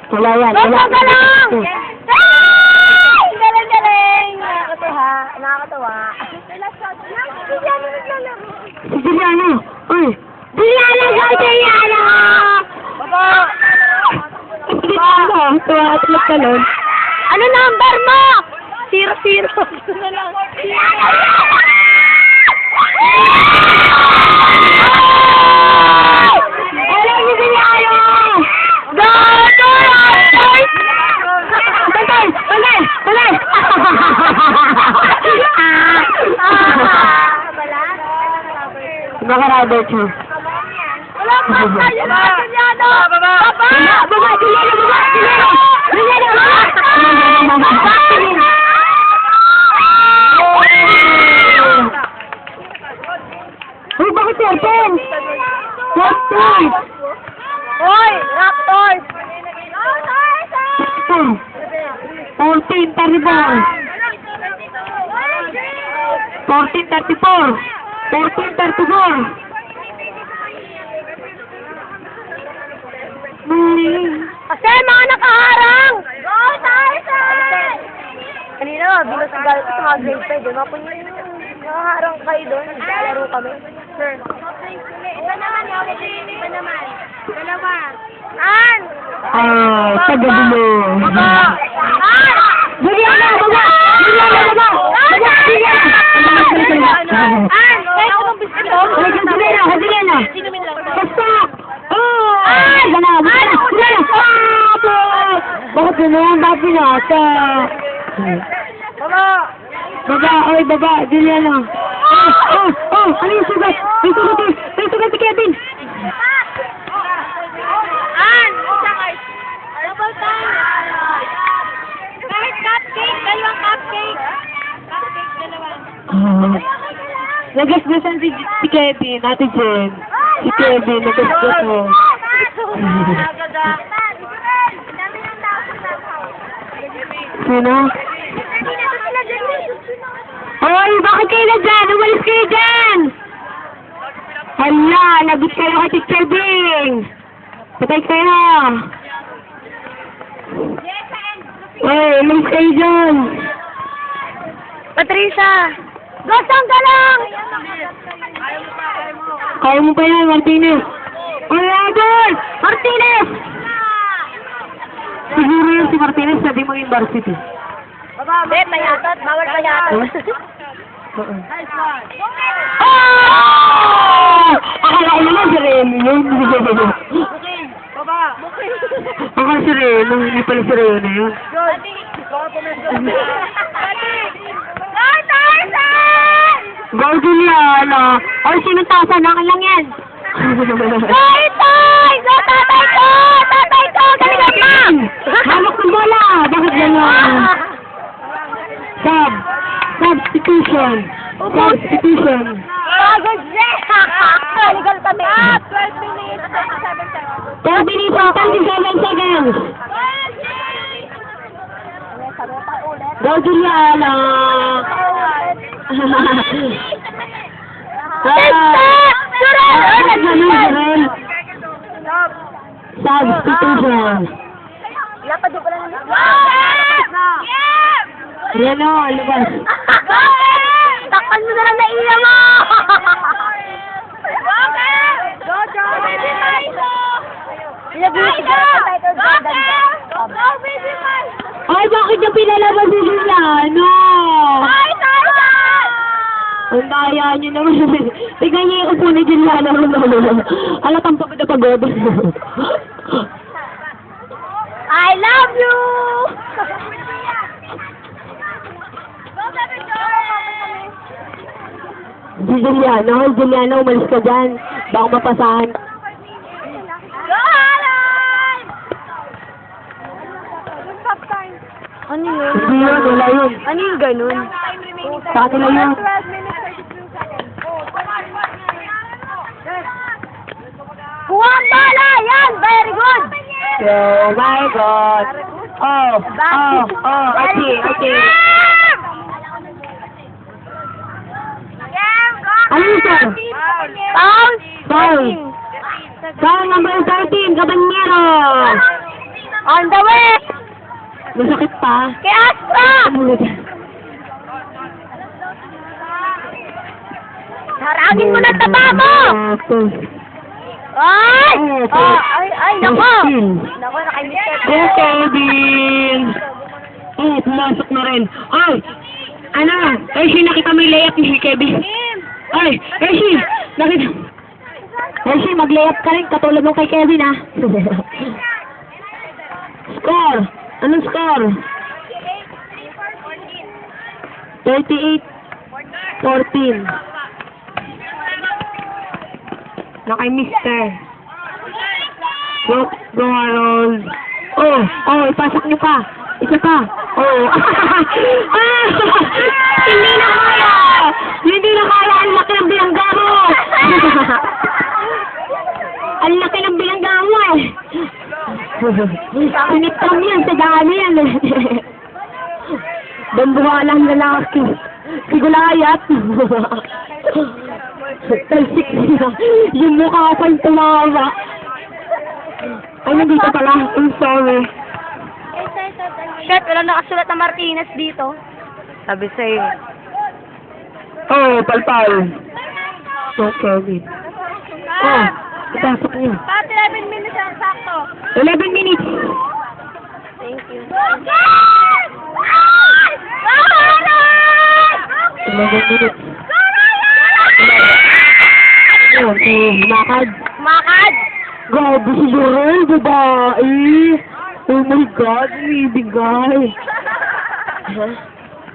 Wala yan. Wala ka lang! Ay! Galing! Nakakatawa. Nakakatawa. Si Gianna naglalaro. Si Juliano. Uy. Juliano! Juliano! Baba! Juliano! Tuwa-atlap ka nun. Ano number mo? 0-0. Ano lang? Alam ni Juliano! Gato! Pantay! Pantay! Pantay! Baka Robert mo. Wala pa tayo na Juliano! Baba! Baba! Baba! Juliano! Baba! Juliano! Juliano! Uy, bakit 14? 14! Hoy! Raptors! 14, 34. 14, 34. 14, 34. Kasi mga nakaharang! Go, Tyson! Kanina, binusugal ko sa mga grade 5. Di ba po yung nakaharang kayo doon? Laro kami. Sure. Iba naman, iba naman. Dalawa. An! Sa gabi mo. Baba! An! Juliana, baba! Juliana, baba! Baba! Juliana! An! Kaya ko ng biscuit to? Juliana, Juliana! Sinumin lang to. Basta! Ay! Gana! Juliana! Juliana! Bakit gano'n? Bakit binata? Baba! Baba! Oy, baba! Juliana! Ano yung sugat? May sugat eh! May sugat si Kevin! An! Double time! Kahit cupcake! Dalawang cupcake! Cupcake, dalawa. Nagasgasan si Kevin, Ate Jen. Si Kevin, nagasgasan. Sino? Hoy, bakit kayo na dyan? Umalis kayo dyan! Hala, lagot kayo kay Teacher Bing! Patay kayo! Hoy, umalis kayo dyan! Patricia! Gosong ka lang! Kaya mo pa yan, Martinez! Hoy, Adol! Martinez! Siguro yun si Martinez, sabi mo yung varsity. Be, payatot. Bawal payatot. Oh! Akala ko naman si Reno yun. Akala si Reno, hindi pala si Reno yun. Go, Juliana! Ay, sinong tasan? Akin lang yan! Tay! Tay! Go, tatay ko! Tatay ko! Galingan pa! Hawak ng bola! Bakit gano'n? Substitution! Substitution! Pagod siya! Legal kami. 12 minutes. 12 minutes and 27 seconds! Go, Juliana! Substitution! Lapad din pala naman. Yan o, alibas. Takpan mo na lang na iya mo! Go, baby Milo! Pinag-iisip ko na title Jordan ka. Go, baby Milo! Ay, bakit niya pinalabas si Juliano? Ay, Tyson! Ang daya niyo naman. Tignan niyo yung upo ni Juliano. Halatang pagod na pagod. I love you! Juliano, umalis ka dyan. Baka mapasahan. Go, Alan! Ano yun? Hindi yun, wala yun. Ano yung ganun? Sa kanila yun. Kuha ang bala! Yan! Very good! Oh my God. Okay. Ano yun, sir? Pound! Foul. Foul number 13, Cabanyero. On the way! Masakit pa. Kay Astra! Harangin mo na taba mo! Ay! Oh, ay, nako! Nako, nakimiss ka. Oh, Kevin! Oh, pumasok na rin. Ay! Ano? Hershey, nakita mo yung layup ni Kevin. Ay! Hershey! Nakita... Hershey, mag-layup ka rin. Katulad mo kay Kevin, ah. Score! Anong score? 38-14. Nakay Mister. Go, Harold. Oh, ipasok niyo pa. Isa pa. Oh. Hindi na kaya. Hindi na kaya. Ang laki ng bilangga mo. Ang laki ng bilangga mo eh. Sinitram yan sa dami yan eh. Bambuha lang lalaki. Sigulayat. Talsik niya. Yung mukha pa yung tumawa. Ay, nandito pala. I'm sorry. Shit, wala nakasulat na Martinez dito. Sabi sa'yo. Oh, palpal. Oh, Kevin. Oh, ipasok niyo. Pati 11 minutes ang sakto. 11 minutes. Thank you. 11 minutes. Okay, makad. Makad! Grabe si Laurel, babae. Oh my God, ibigay.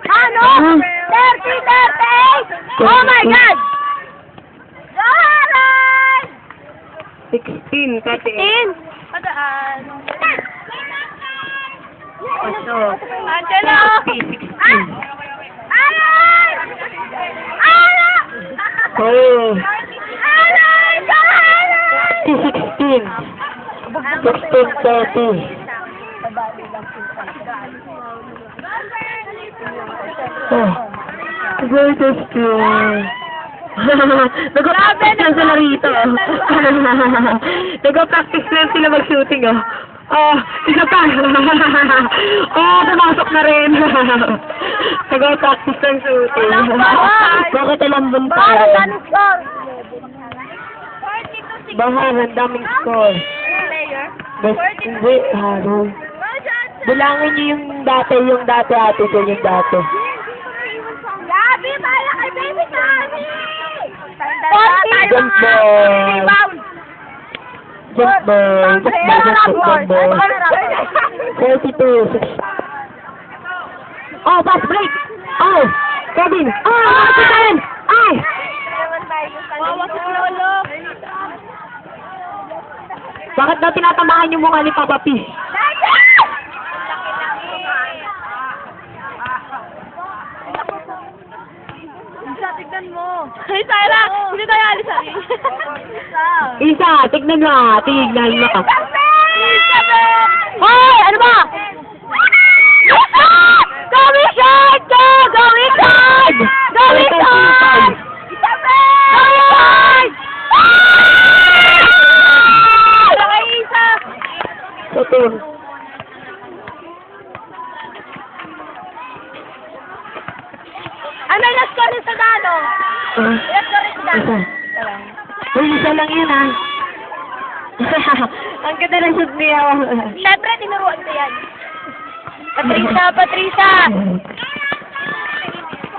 Ano? 30! Oh my God! Joharan! 16, 16? Padaan. Paso. Angelo! 16. Alan! Alan! Oh. Alan! Joharan! 16. 16, 30. Oh. Greatest girl. Nag-practice lang sila rito. Nag-practice lang sila mag-shooting, oh. Oh, isa pa. Oh, pumasok na rin. Nag-practice lang shooting. Bakit alam bun pa? Bahar, ang daming score. Hindi, Harold. Bilangin niyo yung dati ate ko, yung dati. Gabi, bala kay baby Tommy! Jump ball. Jump ball. 42. Oh, pass break. Oh, Kevin. Oh, si Karen. Ay. Wawa si Lolo. Bakit daw tinatamaan yung mukha ni Papa P? Tignan mo. Hey, Tyra! Hindi tayo alis sa Isa, tignan mo. Hoy! Ano ba? Go Richard! Go Richard! Go Richard! Go Richard! Nakaisa! Saturn. Ano yung score sa Dano? Yung score sa Dano? Uy, isa lang yun, ah. Ang ganda ng shoot niya. Siyempre, tinuruan ko yan. Patricia!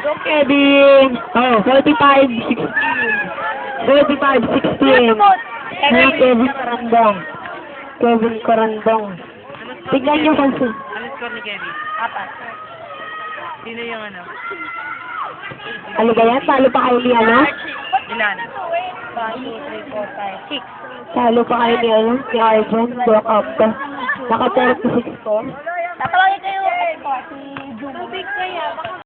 Go, Kevin. Oh, 45-16. 45-16. Hey, Kevin Corandong. Tignan niyo kasi. Ano score ni Kevin? 4. Sino yung ano? Ano ba yan? Talo pa kayo ni ano? Ilan? 6. Talo pa kayo ni ano? Ni Arjun. Broke up ka. Naka 36 ko. Tatawagin kayo si Jubig kaya.